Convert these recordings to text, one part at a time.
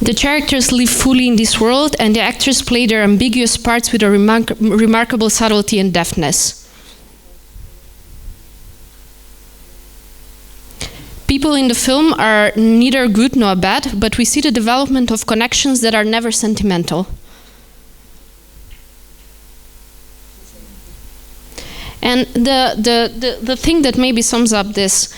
The characters live fully in this world, and the actors play their ambiguous parts with a remarkable subtlety and deftness. People in the film are neither good nor bad, but we see the development of connections that are never sentimental. And the thing that maybe sums up this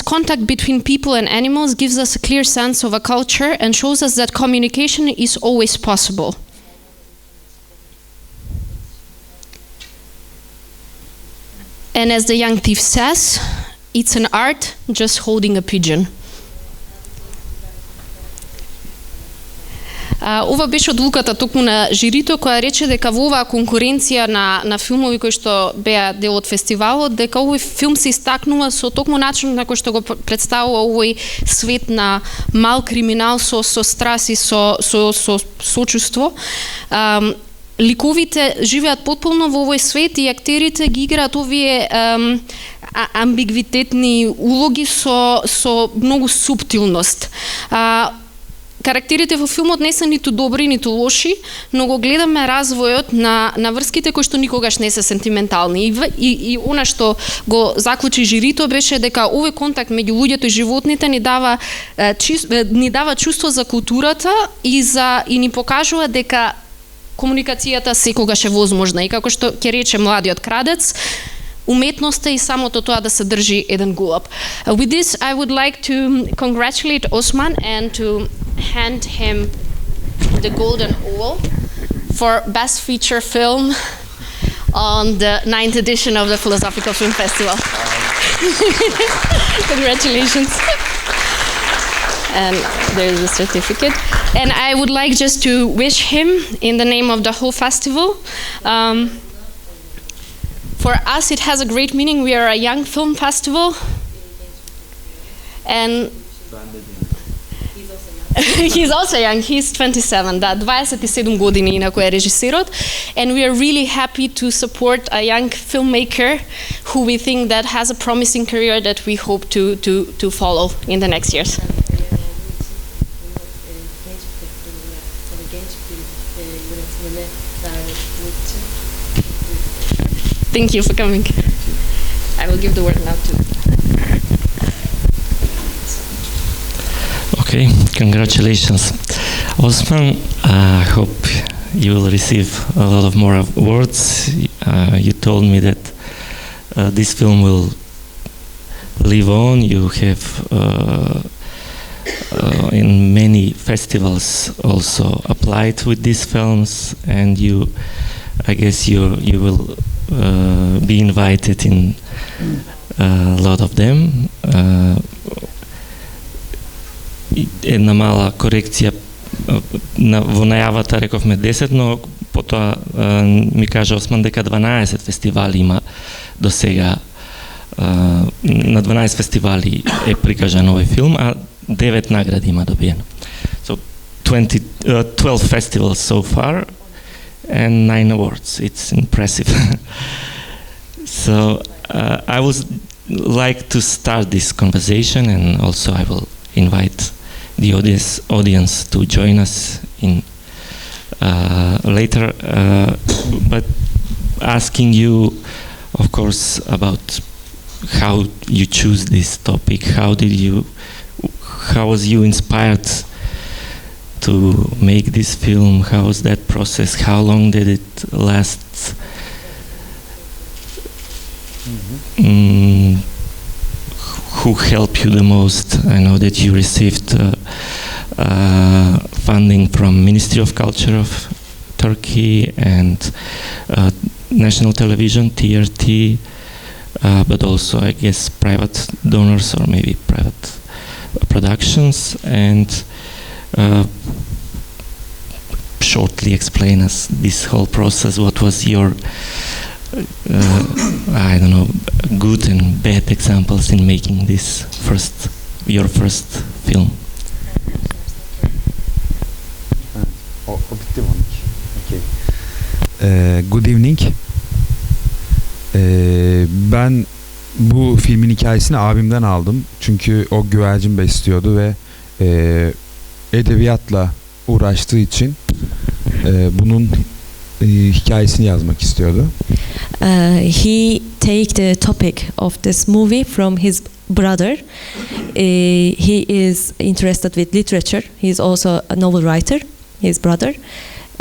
contact between people and animals gives us a clear sense of a culture and shows us that communication is always possible. And as the young thief says, it's an art just holding a pigeon. Ова беше одлуката токму на жирито, која рече дека во оваа конкуренција на филмови кои што беа дел од фестивалот, дека овој филм се истакнува со токму начинот на кој што го представува овој свет на мал криминал со страст и со сочувство. Ликовите живеат потполно во овој свет и актерите ги играат овие амбигвитетни улоги со многу суптилност. Карактерите во филмот не се ниту добри, ниту лоши, но го гледаме развојот на врските кои што никогаш не се сентиментални. И она што го заклучи жирито беше дека овој контакт меѓу луѓето и животните ни дава чувство за културата и ни покажува дека комуникацијата секогаш е возможна. И како што ќе рече младиот крадец, уметноста и самото тоа да се држи еден гулаб. With this, I would like to congratulate Osman and to hand him the Golden Owl for Best Feature Film on the 9th edition of the Philosophical Film Festival. Congratulations. And there is a certificate. And I would like just to wish him, in the name of the whole festival, for us, it has a great meaning. We are a young film festival, and he's also young. He's 27. Да, 27 години инаку е режисерот, and we are really happy to support a young filmmaker who we think that has a promising career that we hope to follow in the next years. Thank you for coming. I will give the word now to. Okay, congratulations, Osman. I hope you will receive a lot of more awards. You told me that this film will live on. You have in many festivals also applied with these films, and I guess you will be invited in a lot of them. Една мала корекција во најавата рековме 10, но потоа ми кажа Осман дека 12 фестивали има до сега. На 12 фестивали е прикажан овој филм, а 9 награди има добиено. So 12 festivals so far and 9 awards. It's impressive. So I would like to start this conversation, and also I will invite the audience to join us in later, but asking you, of course, about how you choose this topic. How was you inspired to make this film? How was that process? How long did it last? Who helped you the most? I know that you received funding from Ministry of Culture of Turkey and National Television, TRT, but also, I guess, private donors or maybe private productions. And shortly explain us this whole process. What was your I don't know, good and bad examples in making this your first film? Good evening. Ben bu filmin hikayesini abimden aldım. Çünkü o güvercin besliyordu ve edebiyatla uğraştığı için bunun hikayesini yazmak istiyordu. He take the topic of this movie from his brother. He is interested with literature. He is also a novel writer, his brother,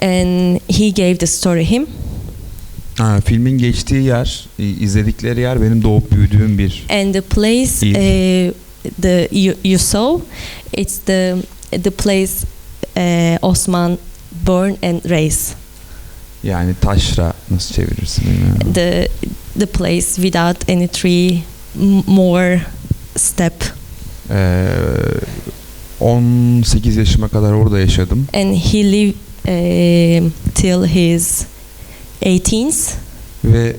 and he gave the story him. Filmin geçtiği yer, izledikleri yer benim doğup büyüdüğüm bir And the place you saw, it's the place Osman born and raised. Yani taşra nasıl çevirirsin bilmiyorum. The place without any tree, more step. 18 yaşıma kadar orada yaşadım. And he lived till his 18s. Ve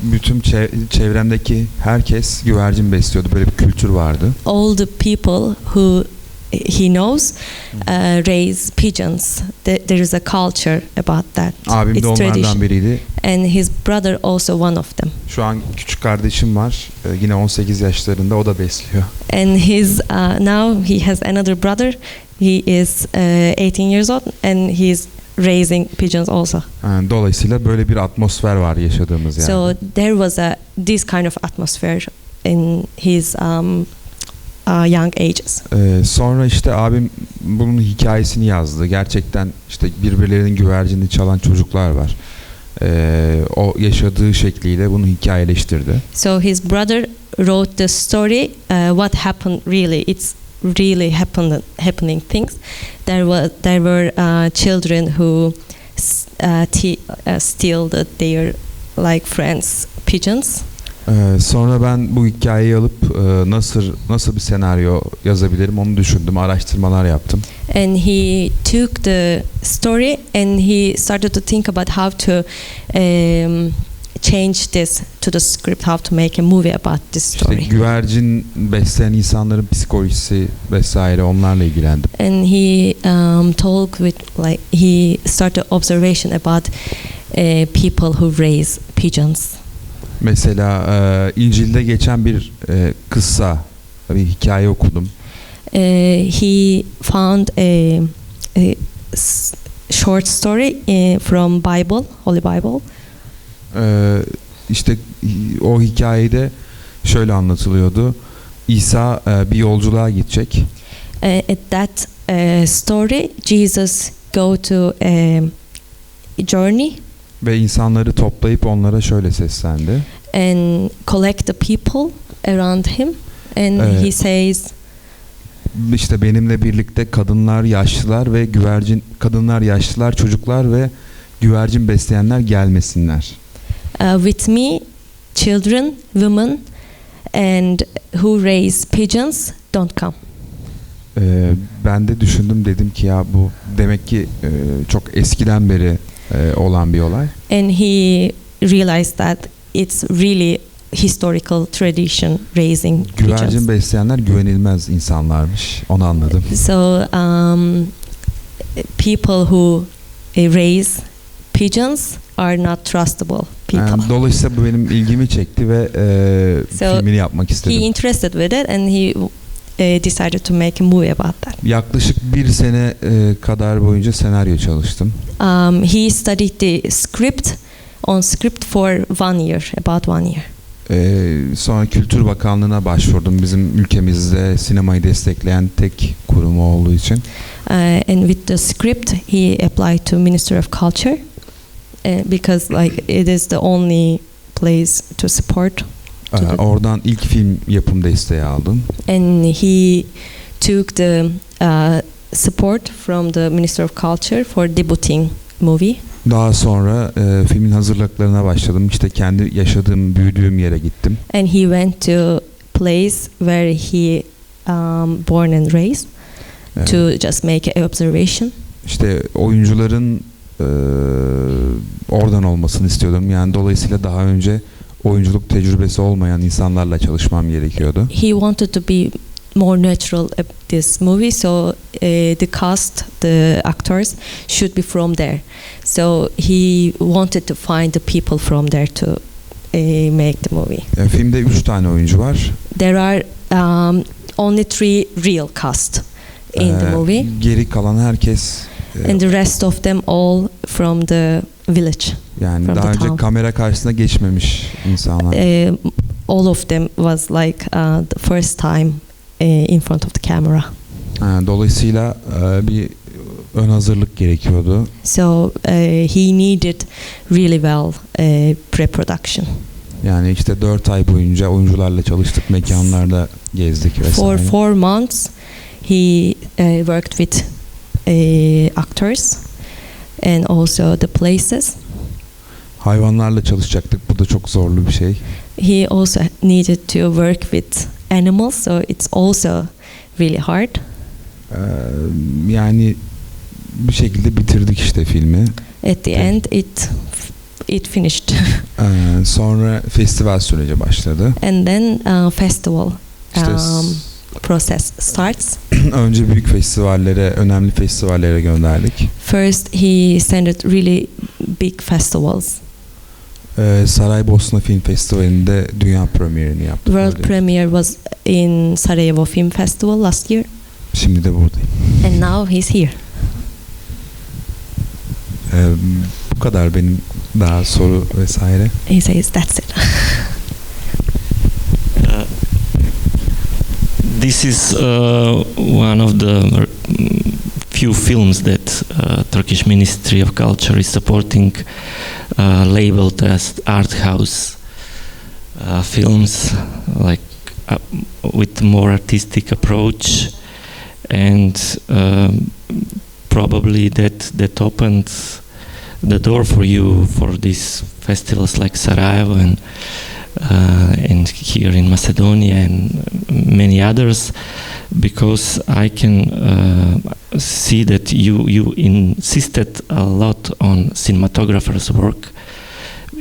bütün çevremdeki herkes güvercin besliyordu. Böyle bir kültür vardı. All the people who he knows raise pigeons. There is a culture about that. Abim de onlardan biriydi. And his brother also one of them. Şu an küçük kardeşim var. Yine 18 yaşlarında, o da besliyor. And his now he has another brother. He is 18 years old and he is raising pigeons also. Yani dolayısıyla böyle bir atmosfer var yaşadığımız yani. So there was this kind of atmosphere in his young ages. Sonra işte abim bunun hikayesini yazdı. Gerçekten işte birbirlerinin güvercinini çalan çocuklar var. O yaşadığı şekliyle bunu hikayeleştirdi. So his brother wrote the story. What happened really? It's really happening things. There were children who steal their like friends' pigeons. Sonra ben bu hikayeyi alıp nasıl bir senaryo yazabilirim onu düşündüm, araştırmalar yaptım. And he took the story and he started to think about how to change this to the script, how to make a movie about this story. İşte güvercin besleyen insanların psikolojisi vesaire, onlarla ilgilendim. And he talked with he started observation about people who raise pigeons. Mesela İncil'de geçen bir kıssa, bir hikaye okudum. He found a short story from Bible, Holy Bible. İşte o hikayede şöyle anlatılıyordu. İsa bir yolculuğa gidecek. At that story, Jesus go to a journey. Ve insanları toplayıp onlara şöyle seslendi. And collect the people around him. And he says, İşte benimle birlikte kadınlar, yaşlılar, çocuklar ve güvercin besleyenler gelmesinler. With me, children, women, and who raise pigeons, don't come. Ben de düşündüm, dedim ki ya bu demek ki çok eskiden beri olan bir olay. And he realized that it's really historical tradition raising Güvercin pigeons. besleyenler güvenilmez insanlarmış. Onu anladım. So people who raise pigeons are not trustable people. Dolayısıyla bu benim ilgimi çekti ve filmini yapmak istedim. He interested with it and he decided to make a movie about that. Yaklaşık bir sene kadar boyunca senaryo çalıştım. He studied the script for 1 year, about 1 year. Sonra Kültür Bakanlığı'na başvurdum. Bizim ülkemizde sinemayı destekleyen tek kurum olduğu için. And with the script, he applied to Ministry of Culture because it is the only place to support. Oradan ilk film yapım desteği aldım. And he took the support from the Ministry of Culture for debuting movie. Daha sonra filmin hazırlıklarına başladım. İşte kendi yaşadığım, büyüdüğüm yere gittim. And he went to place where he born and raised to just make an observation. İşte oyuncuların oradan olmasını istiyordum. Yani dolayısıyla daha önce oyunculuk tecrübesi olmayan insanlarla çalışmam gerekiyordu. He wanted to be more natural at this movie, so the cast, the actors should be from there. So he wanted to find the people from there to make the movie. Filmde 3 tane oyuncu var. There are only 3 real cast. in the movie, Geri kalan herkes and the rest of them all from the village. yani from daha the önce town. kamera karşısına geçmemiş insanlar. All of them was like the first time in front of the camera. Dolayısıyla bir ön hazırlık gerekiyordu. So he needed really well pre-production. Yani işte 4 ay boyunca oyuncularla çalıştık, mekanlarda gezdik vesaire. For 4 months, he worked with actors and also the places. Hayvanlarla çalışacaktık. Bu da çok zorlu bir şey. He also needed to work with animals, so it's also really hard. Yani bir şekilde bitirdik işte filmi. At the end, it finished. Sonra festival süreci başladı. And then festival İşte process starts. önce büyük festivallere, önemli festivallere gönderdik. First, he sent really big festivals. Saraybosna Film Festivali'nde dünya premierini yaptık. World premiere was in Sarajevo Film Festival last year. Şimdi de buradayım. And now he's here. Bu kadar benim daha soru vesaire. He says that's it. This is one of the few films that Turkish Ministry of Culture is supporting, labeled as art house films, like with more artistic approach, and probably that opened the door for you for these festivals like Sarajevo and here in Macedonia and many others, because I can see that you insisted a lot on cinematographer's work,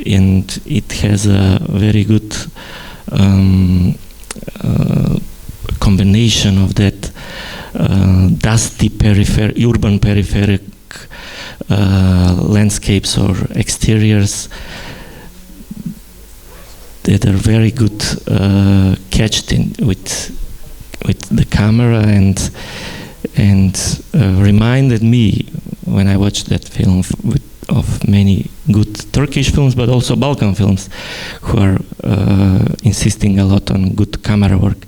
and it has a very good combination of that dusty urban peripheric landscapes or exteriors that are very good catched in with the camera, and reminded me when I watched that film of many good Turkish films, but also Balkan films, who are insisting a lot on good camera work.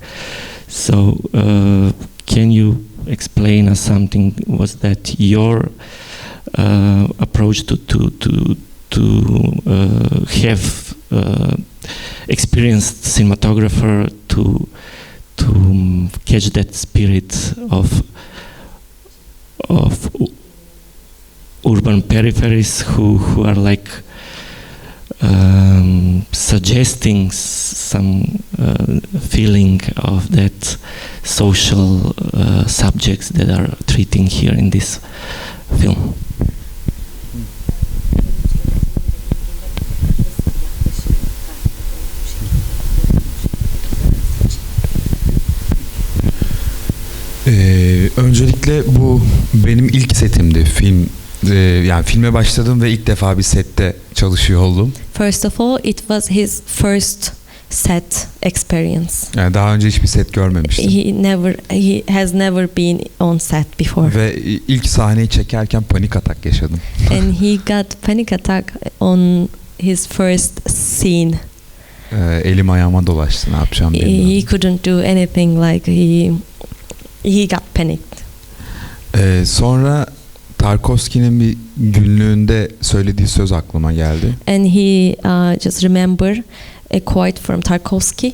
So can you explain us something? Was that your approach to have experienced cinematographer to catch that spirit of urban peripheries who are like suggesting some feeling of that social subjects that are treating here in this film? Öncelikle bu benim ilk setimdi. Yani filme başladım ve ilk defa bir sette çalışıyor oldum. First of all, it was his first set experience. Yani daha önce hiçbir set görmemiştim. He has never been on set before. Ve ilk sahneyi çekerken panik atak yaşadım. And he got panic attack on his first scene. Elim ayağıma dolaştı, ne yapacağım bilmiyorum. He couldn't do anything, like he got panicked. Sonra Tarkovski'nin bir günlüğünde söylediği söz aklıma geldi. And he just remember a quote from Tarkovsky.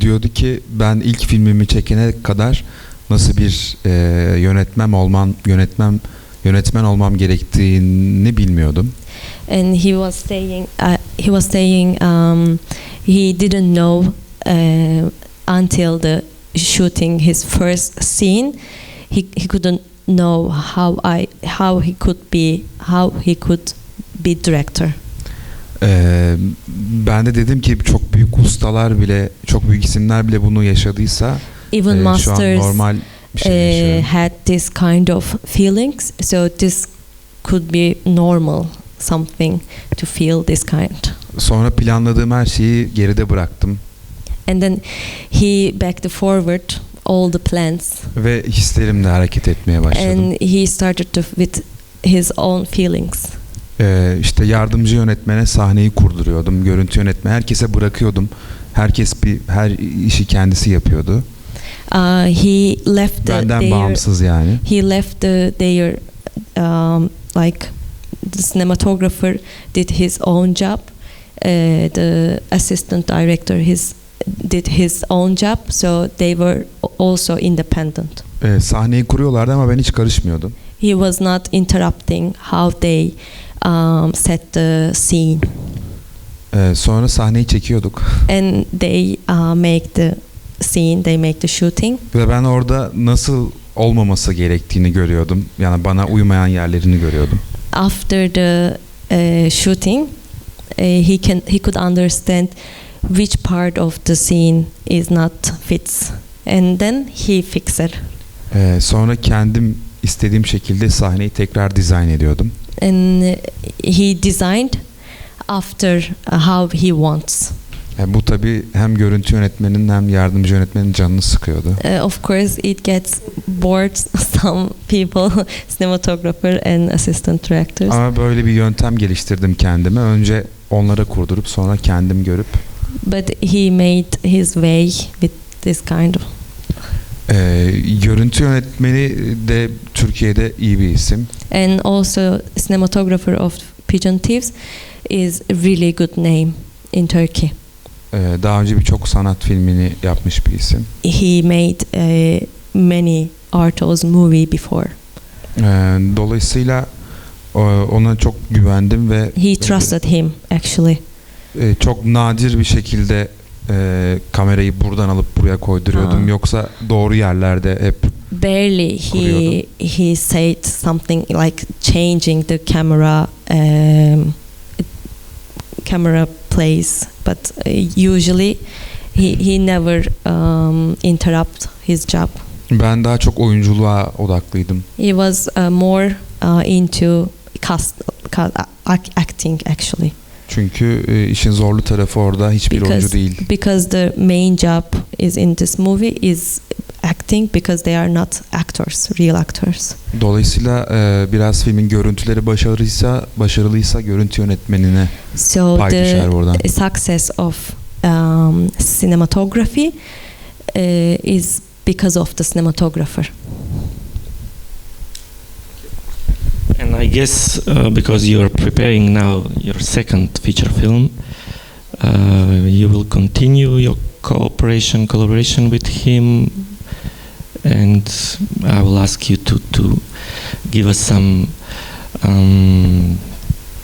Diyordu ki ben ilk filmimi çekene kadar nasıl bir yönetmen olmam gerektiğini bilmiyordum. And he was saying he didn't know until the shooting his first scene he couldn't know how he could be director. Ben de dedim ki çok büyük ustalar bile, çok büyük isimler bile bunu yaşadıysa Even şu an masters normal bir şey yaşıyorum. had this kind of feelings, so this could be normal something to feel this kind. Sonra planladığım her şeyi geride bıraktım. And then he backed forward all the plans, Ve hislerimle hareket etmeye başladım. and he started with his own feelings. İşte yardımcı yönetmene sahneyi kurduruyordum. Görüntü yönetmeni herkese bırakıyordum. Herkes her işi kendisi yapıyordu. He left Benden bağımsız yani. He left their like the cinematographer did his own job. The assistant director did his own job, so they were also independent. Sahneyi kuruyorlardı ama ben hiç karışmıyordum. He was not interrupting how they set the scene. Sonra sahneyi çekiyorduk. And they make the scene, they make the shooting. Ve ben orada nasıl olmaması gerektiğini görüyordum. Yani bana uymayan yerlerini görüyordum. After the shooting, he could understand which part of the scene is not fits, and then he fixed it. Sonra kendim istediğim şekilde sahneyi tekrar dizayn ediyordum. And he designed after how he wants. Bu tabii hem görüntü yönetmeninin hem yardımcı yönetmenin canını sıkıyordu. Of course, it gets bored some people, cinematographer and assistant directors. Ama böyle bir yöntem geliştirdim kendime. Önce onlara kurdurup sonra kendim görüp. But he made his way with this kind of. Görüntü yönetmeni de Türkiye'de iyi bir isim. And also cinematographer of Pigeon Thieves is a really good name in Turkey. Daha önce birçok sanat filmini yapmış bir isim. He made many art house movie before. Dolayısıyla ona çok güvendim ve He trusted him actually. Çok nadir bir şekilde kamerayı buradan alıp buraya koyduruyordum. Yoksa doğru yerlerde hep barely he said something like changing the camera place, but usually he never interrupt his job. Ben daha çok oyunculuğa odaklıydım. He was more into acting actually. Çünkü işin zorlu tarafı orada hiçbir oyuncu değil. Because the main job is in this movie is acting, because they are not actors, real actors. Dolayısıyla biraz filmin görüntüleri başarılıysa görüntü yönetmenine pay düşer buradan. The success of cinematography is because of the cinematographer. And I guess because you are preparing now your second feature film, you will continue your collaboration with him, and I will ask you to give us some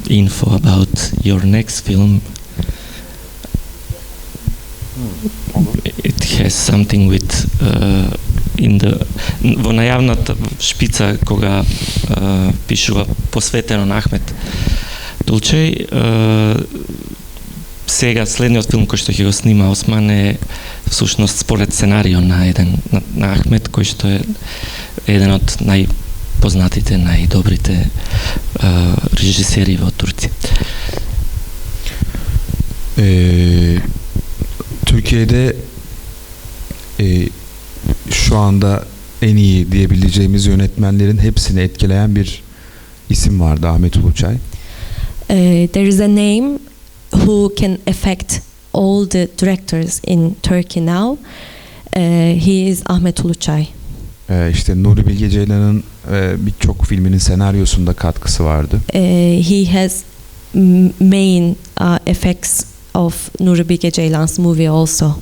info about your next film. It has something with во најавната шпица кога пишува посветено на Ахмет Тулчај, сега следниот филм кој што ќе го снима Осман е всушност според сценарио на Ахмет, кој што е еден од најпознатите, најдобрите режисери во Турција. Türkiye'de şu anda en iyi diyebileceğimiz yönetmenlerin hepsini etkileyen bir isim vardı, Ahmet Uluçay. There is a name who can affect all the directors in Turkey now. He is Ahmet Uluçay. İşte Nuri Bilge Ceylan'ın birçok filminin senaryosunda katkısı vardı. He has main effects of Nuri Bilge Ceylan's movie also.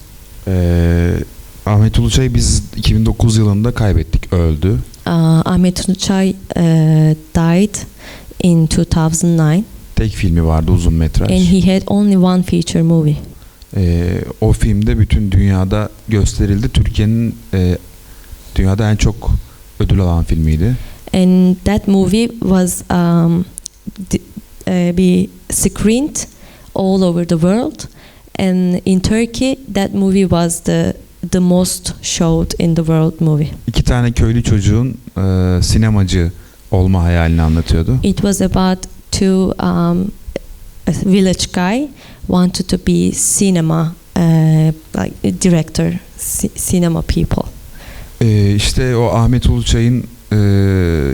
Ahmet Uluçay'ı biz 2009 yılında kaybettik, öldü. Ahmet Uluçay died in 2009. Tek filmi vardı, uzun metraj. And he had only one feature movie. O filmde bütün dünyada gösterildi. Türkiye'nin dünyada en çok ödül alan filmiydi. And that movie was be screened all over the world. And in Turkey, that movie was the most showed in the world movie. İki tane köylü çocuğun sinemacı olma hayalini anlatıyordu. It was about two a village guy wanted to be cinema like director, cinema people. İşte o Ahmet Uluçay'ın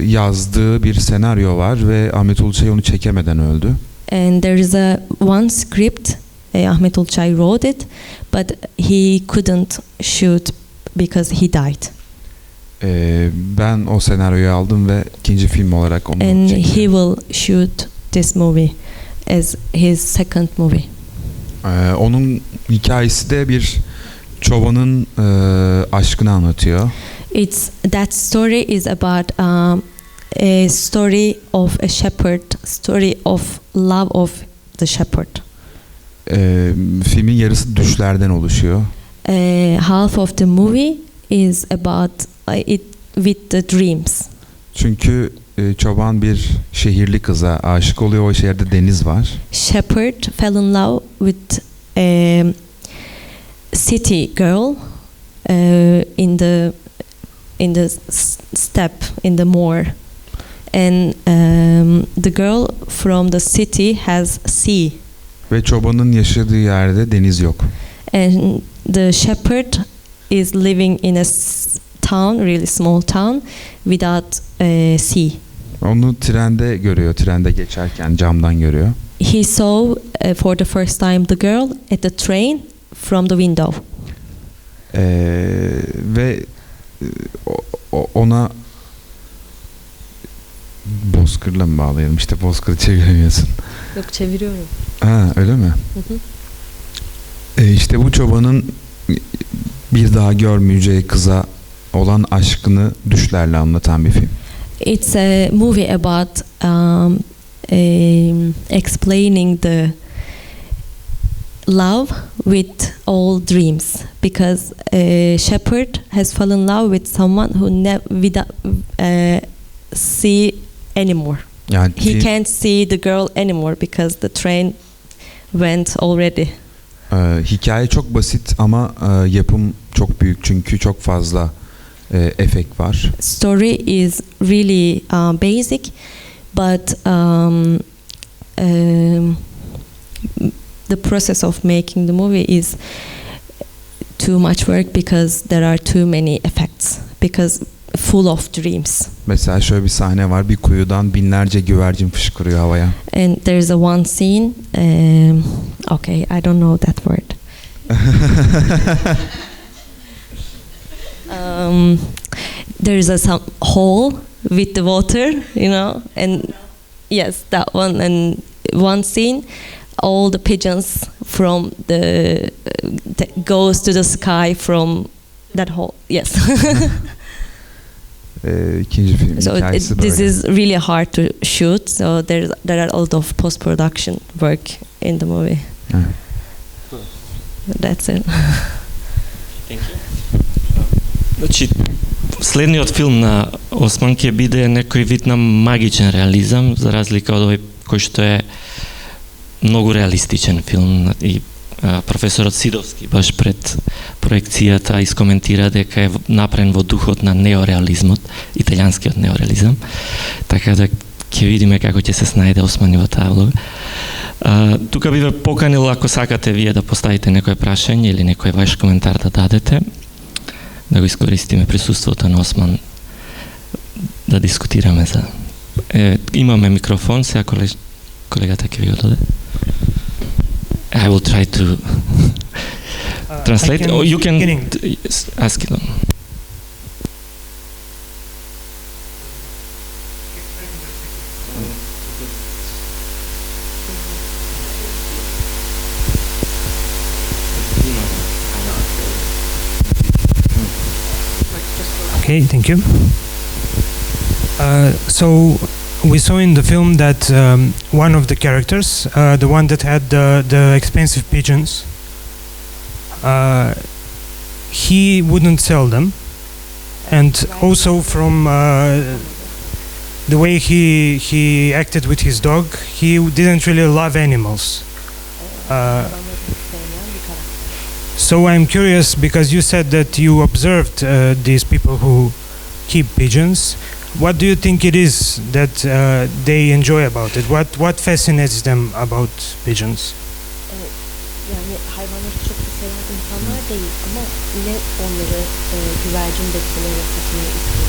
yazdığı bir senaryo var ve Ahmet Uluçay onu çekemeden öldü. And there is one script, Ahmet Uluçay wrote it, but he couldn't shoot because he died. Ben o senaryoyu aldım ve ikinci film olarak onu And çektim. he will shoot this movie as his second movie. Onun hikayesi de bir çobanın aşkını anlatıyor. That story is about a story of a shepherd, story of love of the shepherd. Filmin yarısı düşlerden oluşuyor. Half of the movie is about it with the dreams. Çünkü çoban bir şehirli kıza aşık oluyor. O şehirde deniz var. Shepherd fell in love with a city girl in the steppe, in the moor, and the girl from the city has sea. Ve çobanın yaşadığı yerde deniz yok. And the shepherd is living in a town, really small town, without sea. Onu trende görüyor, trende geçerken camdan görüyor. He saw for the first time the girl at the train from the window. Ve ona bozkırla mı bağlayalım? İşte bozkırı çeviremiyorsun. Yok, çeviriyorum. Ha, öyle mi? İşte bu çobanın bir daha görmeyeceği kıza olan aşkını düşlerle anlatan bir film. It's a movie about explaining the love with all dreams, because a shepherd has fallen in love with someone who never see anymore. Yani He can't see the girl anymore because the train went already. Hikaye çok basit ama yapım çok büyük çünkü çok fazla efekt var. Story is really basic, but the process of making the movie is too much work because there are too many effects, because full of dreams. Mesela şöyle bir sahne var, bir kuyudan binlerce güvercin fışkırıyor havaya. And there's one scene, okay, I don't know that word. There's some hole with the water, you know, and yes, that one. And one scene, all the pigeons from the goes to the sky from that hole. Yes. İkinci film So hikayesi böyle. this is really hard to shoot. So there are a lot of post production work in the movie. Evet. That's it. Thank you. Значи, следниот филм на Осман ќе биде некој вид на магичен реализам, за разлика од овој кој што е многу реалистичен филм. И професорот Сидовски баш пред проекцијата искоментира дека е направен во духот на неореализмот, италијанскиот неореализам. Така да ќе видиме како ќе се снајде Осман во таа влога. Тука би ве поканил, ако сакате вие да поставите некој прашање или некој ваш коментар да дадете, да го искористиме присуството на Осман да дискутираме за... имаме микрофон, сега колегата ќе ви го даде. I will try to translate. You can ask it. Okay, thank you. So we saw in the film that one of the characters, the one that had the expensive pigeons, he wouldn't sell them, and also from the way he acted with his dog, he didn't really love animals. So I'm curious, because you said that you observed these people who keep pigeons. What do you think it is that they enjoy about it? What fascinates them about pigeons? Yani hayvanları çok seven insanlar değil ama yine onları güvercin besleme yapmasını istiyor.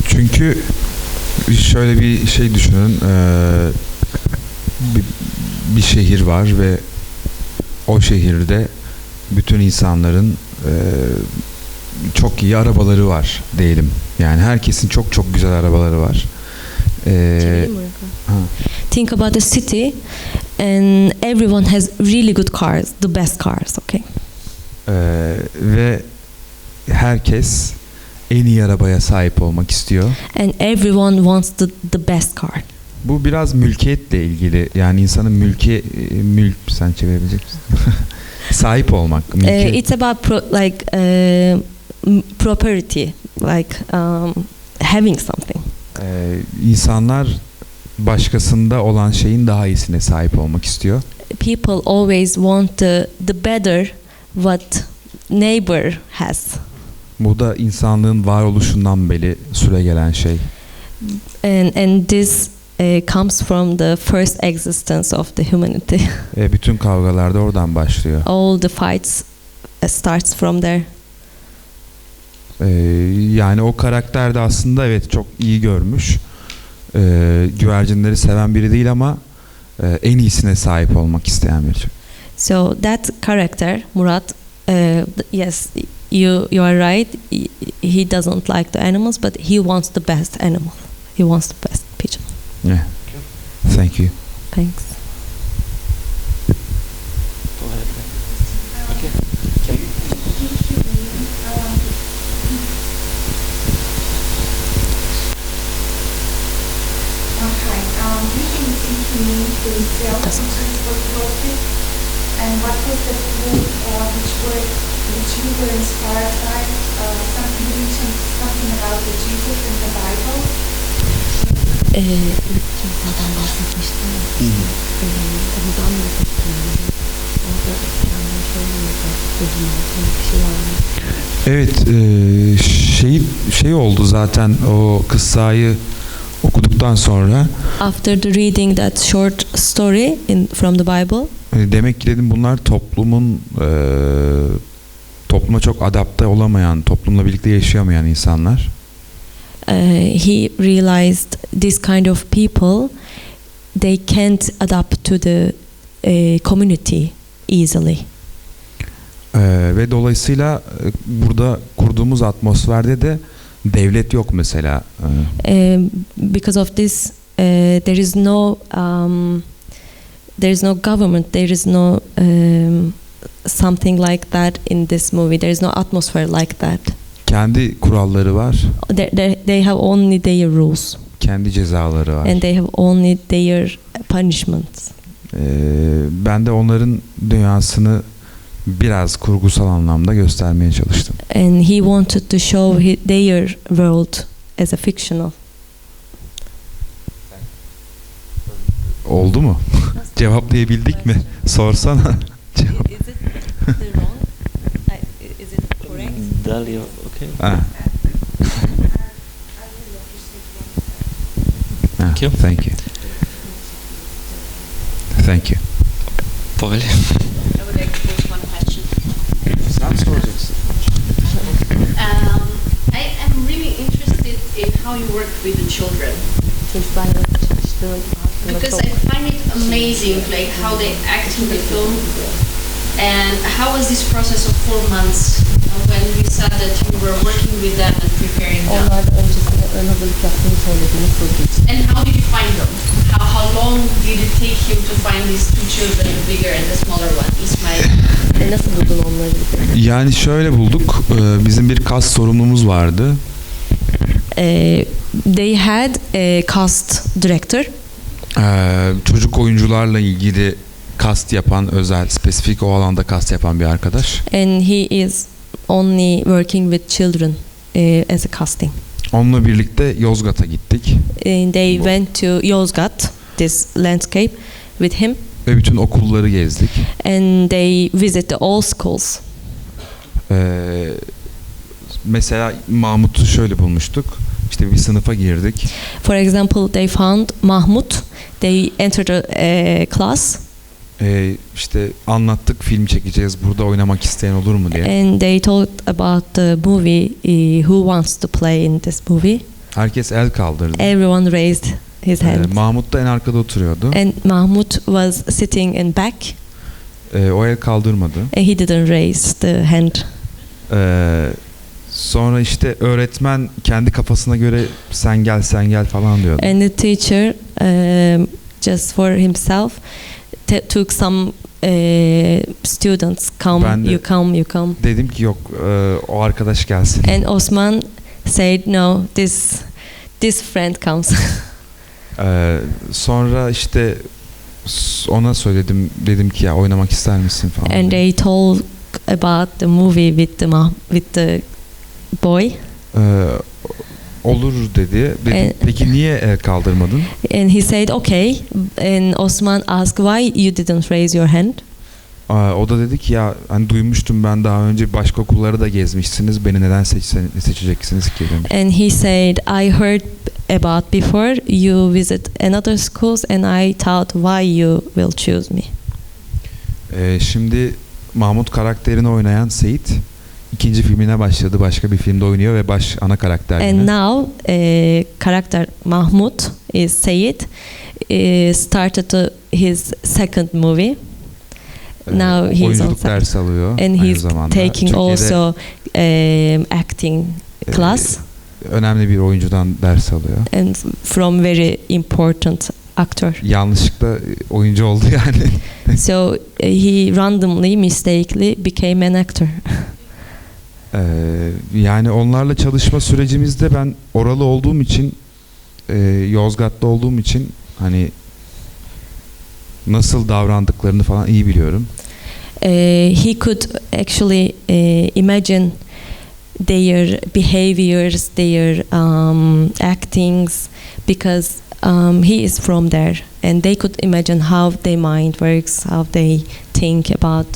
Çünkü şöyle bir şey düşünün. Bir şehir var ve o şehirde bütün insanların çok iyi arabaları var diyelim. Yani herkesin çok çok güzel arabaları var. Think about the city and everyone has really good cars, the best cars, okay? Ve herkes en iyi arabaya sahip olmak istiyor. And everyone wants the best car. Bu biraz mülkiyetle ilgili. Yani insanın mülk sen çevirebilecek misin? Sahip olmak. It's about property, like having something. İnsanlar başkasında olan şeyin daha iyisine sahip olmak istiyor. People always want the better what neighbor has. Bu da insanlığın varoluşundan beri süregelen şey. And this comes from the first existence of the humanity. Bütün kavgalar da oradan başlıyor. All the fights starts from there. Yani o karakter de aslında evet çok iyi görmüş. Güvercinleri seven biri değil ama en iyisine sahip olmak isteyen biri. So that character, Murat, yes, you are right. He doesn't like the animals, but he wants the best animal. He wants the best pigeon. Yeah. Thank you. Thanks. And what was the book which you were inspired by? Something you mentioned something about the Jesus in the Bible. Kimseden bahsetmiştim. Oradan mı bahsettim? Orada İslam'dan Evet, şey oldu zaten o kıssayı okuduktan sonra. After the reading that short story from the Bible. Demek ki dedim bunlar topluma çok adapte olamayan, toplumla birlikte yaşayamayan insanlar. He realized this kind of people, they can't adapt to the community easily. Ve dolayısıyla burada kurduğumuz atmosferde de devlet yok mesela. Because of this, there is no government, there is no something like that in this movie. There is no atmosphere like that. Kendi kuralları var. They have only their rules. Kendi cezaları var. And they have only their punishments. Ben de onların dünyasını biraz kurgusal anlamda göstermeye çalıştım. And he wanted to show their world as a fictional. Oldu mu? Cevaplayabildik mi? Sorsana. Cevap. Is it wrong? Is it correct? Dalia, okay. Thank you. Thank you. Thank you. Pogale. I would like to pose one question. Sen soracaksın. I am really interested in how you work with the children. Because I find it amazing, like how they act in the film. And how was this process of 4 months when you said that you were working with them and preparing them? And how did you find them? How long did it take you to find these two children, the bigger and the smaller one, Ismail? Nasıl buldun onları? Yani şöyle bulduk. Bizim bir cast sorumlumuz vardı. They had a cast director. Çocuk oyuncularla ilgili cast yapan, özel, spesifik o alanda cast yapan bir arkadaş. And he is only working with children as a casting. Onunla birlikte Yozgat'a gittik. And they went to Yozgat, this landscape, with him. Ve bütün okulları gezdik. And they visited all schools. Mesela Mahmut'u şöyle bulmuştuk. İşte bir sınıfa girdik. For example, they found Mahmut. They entered a class İşte anlattık, film çekeceğiz, burada oynamak isteyen olur mu diye. and they talked about the movie. Who wants to play in this movie? Herkes el kaldırdı. Everyone raised his hand. Mahmut da en arkada oturuyordu. And Mahmut was sitting in back. O el kaldırmadı. And he didn't raise the hand. Sonra işte öğretmen kendi kafasına göre sen gel falan diyordu. And the teacher, just for himself, took some students. Ben de- You come. Dedim ki yok, o arkadaş gelsin. And Osman said, no, this friend comes. Sonra işte ona söyledim, dedim ki ya oynamak ister misin falan. And they told about the movie with the boy. Olur dedi. Dedim, peki niye el kaldırmadın? And he said, okay. And Osman asked, why you didn't raise your hand? O da dedi ki ya hani duymuştum ben daha önce başka okulları da gezmişsiniz. Beni neden seçeceksiniz ki demiş. And he said, I heard about before you visit another schools and I thought why you will choose me. Şimdi Mahmut karakterini oynayan Seyit ikinci filmine başladı. Başka bir filmde oynuyor ve ana karakter yine. And now character Mahmut is Sayed started his second movie. Now he's oyunculuk also dersi alıyor and aynı he's zamanda. taking Türkiye'de, also acting class önemli bir oyuncudan ders alıyor. and from very important actor. Yanlışlıkla oyuncu oldu yani. So he randomly, mistakenly became an actor. Yani onlarla çalışma sürecimizde ben oralı olduğum için, Yozgat'ta olduğum için hani nasıl davrandıklarını falan iyi biliyorum. He could actually imagine their behaviors, their actings, because he is from there, and they could imagine how their mind works, how they think about.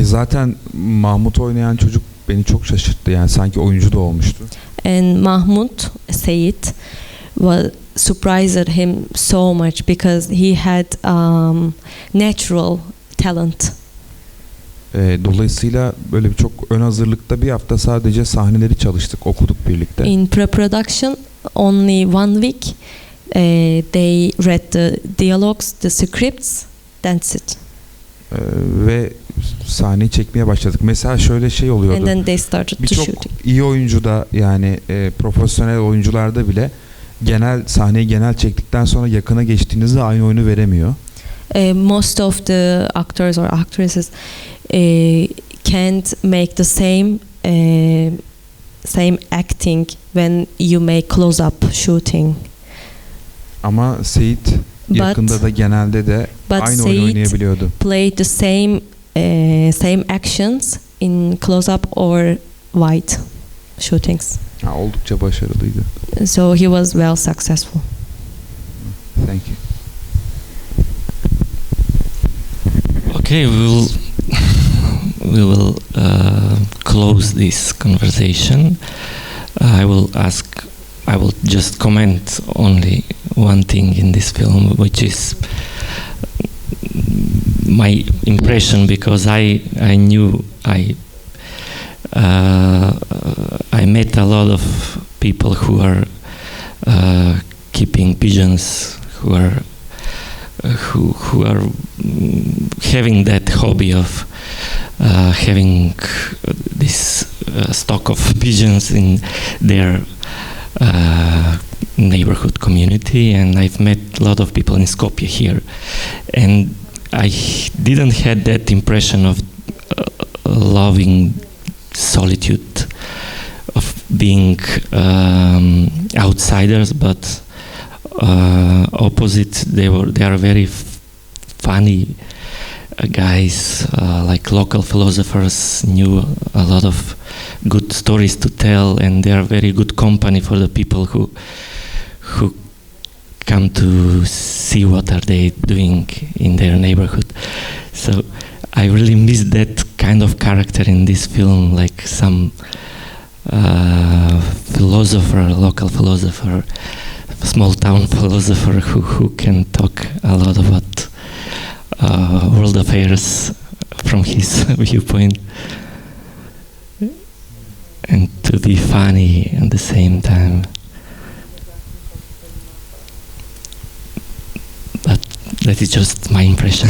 Zaten Mahmut oynayan çocuk beni çok şaşırttı, yani sanki oyuncu da olmuştu. And Mahmut Sayed was surprised him so much because he had natural talent. Dolayısıyla böyle bir çok ön hazırlıkta bir hafta sadece sahneleri çalıştık, okuduk birlikte. In pre-production, only 1 week, they read the dialogues, the scripts, that's it. Ve sahneyi çekmeye başladık. Mesela şöyle şey oluyordu. And then they started to Birçok shooting. iyi oyuncuda, yani profesyonel oyuncularda bile sahneyi genel çektikten sonra yakına geçtiğinizde aynı oyunu veremiyor. Most of the actors or actresses can't make the same acting when you make close-up shooting. Ama Seyit yakında da genelde de aynı oyunu oynayabiliyordu. Played the same actions in close-up or wide shootings. Oldukça başarılıydı. So he was well successful. Thank you. Okay, we will close this conversation. I will just comment only one thing in this film, which is my impression, because I knew I met a lot of people who are keeping pigeons, who are having that hobby of having this stock of pigeons in their neighborhood community, and I've met a lot of people in Skopje here, and I didn't had that impression of loving solitude, of being outsiders, but opposite. They are very funny guys, like local philosophers, knew a lot of good stories to tell, and they are very good company for the people who come to see what are they doing in their neighborhood. So I really miss that kind of character in this film, like some philosopher, local philosopher, small town philosopher who can talk a lot about world affairs from his viewpoint, and to be funny at the same time. But that is just my impression.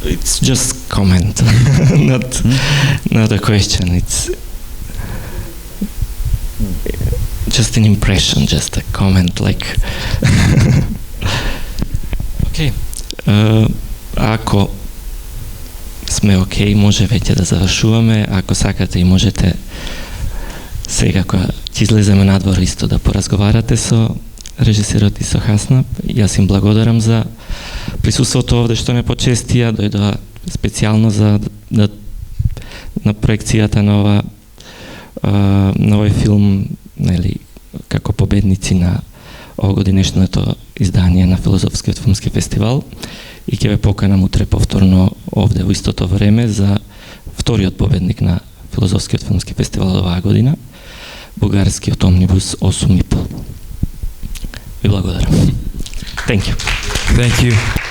It's just comment, not a question. It's just an impression, just a comment, like. Okay. Ако сме окей, може веќе да завршуваме. Ако сакате и можете сега кога ќе излеземе надвор исто да поразговарате со режисерот и со Хаснап. Јас им благодарам за присуството овде што не почестија, дојдоа специјално за на проекцијата на овој филм, нели, како победници на овогодинешното издание на Филозофскиот филмски фестивал, и ќе ве поканам утре повторно овде во истото време за вториот победник на Филозофскиот филмски фестивал оваа година, бугарскиот Омнибус 8,5. Ви благодарам. Thank you. Thank you.